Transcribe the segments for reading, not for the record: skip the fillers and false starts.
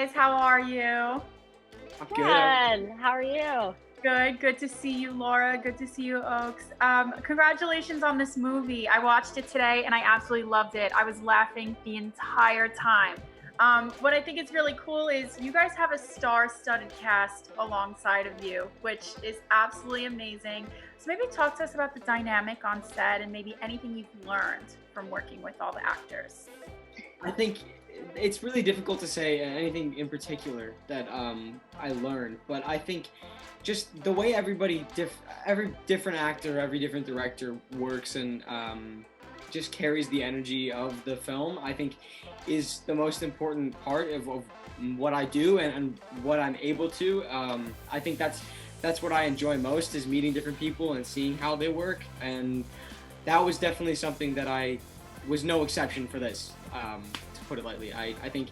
guys. How are you? I'm good. Good. How are you? Good. Good to see you, Laura. Good to see you, Oaks. Congratulations on this movie. I watched it today and I absolutely loved it. I was laughing the entire time. What I think is really cool is you guys have a star-studded cast alongside of you, which is absolutely amazing. So maybe talk to us about the dynamic on set and maybe anything you've learned from working with all the actors. I think it's really difficult to say anything in particular that I learned, but I think just the way every different actor, every different director works and just carries the energy of the film, I think is the most important part of what I do and what I'm able to. I think that's what I enjoy most, is meeting different people and seeing how they work, and that was definitely something that I was no exception for this, to put it lightly. I think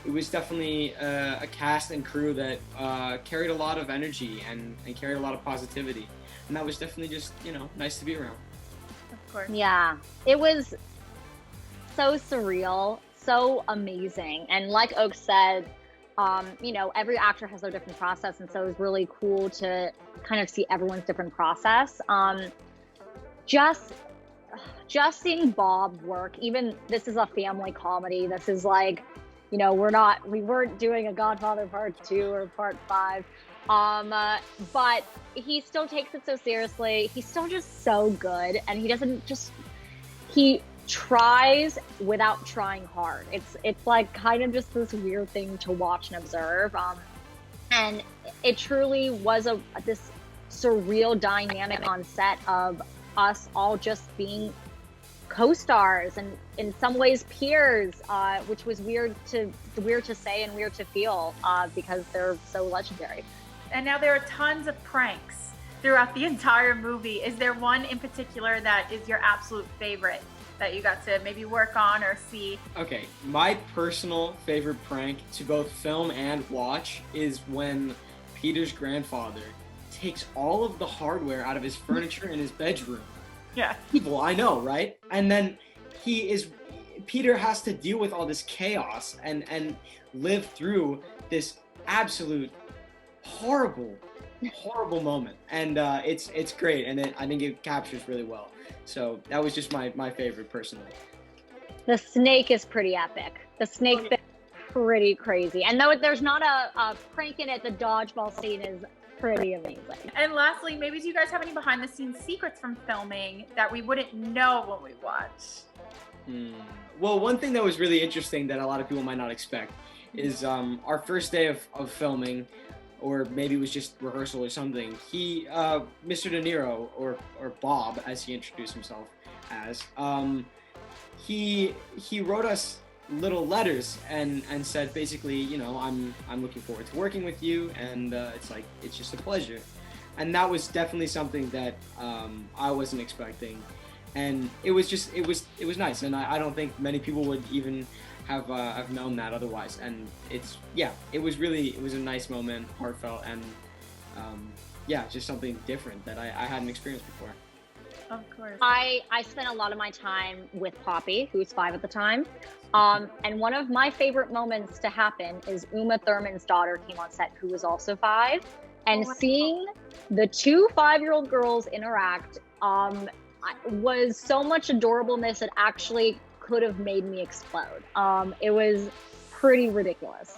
it was definitely a cast and crew that carried a lot of energy and carried a lot of positivity, and that was definitely just, nice to be around. Of course. Yeah, it was so surreal, so amazing. And like Oak said, every actor has their different process, and so it was really cool to kind of see everyone's different process. Just seeing Bob work, even this is a family comedy. This is like, we weren't doing a Godfather Part 2 or Part 5. But he still takes it so seriously. He's still just so good, and he tries without trying hard. It's like kind of just this weird thing to watch and observe. And it truly was this surreal dynamic on set of us all just being co-stars and in some ways peers, which was weird to say and weird to feel, because they're so legendary. And now there are tons of pranks throughout the entire movie. Is there one in particular that is your absolute favorite that you got to maybe work on or see? Okay, my personal favorite prank to both film and watch is when Peter's grandfather takes all of the hardware out of his furniture in his bedroom. Yeah. Evil, I know, right? And then Peter has to deal with all this chaos and live through this absolute horrible moment. And it's great, and I think it captures really well. So that was just my favorite personally. The snake is pretty epic. The snake thing is pretty crazy. And though there's not a prank in it, the dodgeball scene is pretty amazing. And lastly, maybe do you guys have any behind the scenes secrets from filming that we wouldn't know when we watch? Well, one thing that was really interesting that a lot of people might not expect is our first day of filming, or maybe it was just rehearsal or something. He, Mr. De Niro, or Bob, as he introduced himself as, he wrote us little letters and said basically, I'm looking forward to working with you, and it's just a pleasure. And that was definitely something that I wasn't expecting, and it was nice, and I don't think many people would even have known that otherwise. And it was a nice moment, heartfelt, and just something different that I hadn't experienced before. Of course. I spent a lot of my time with Poppy, who was 5 at the time. And one of my favorite moments to happen is Uma Thurman's daughter came on set, who was also 5. And seeing the 2 5-year-old girls interact was so much adorableness, it actually could have made me explode. It was pretty ridiculous.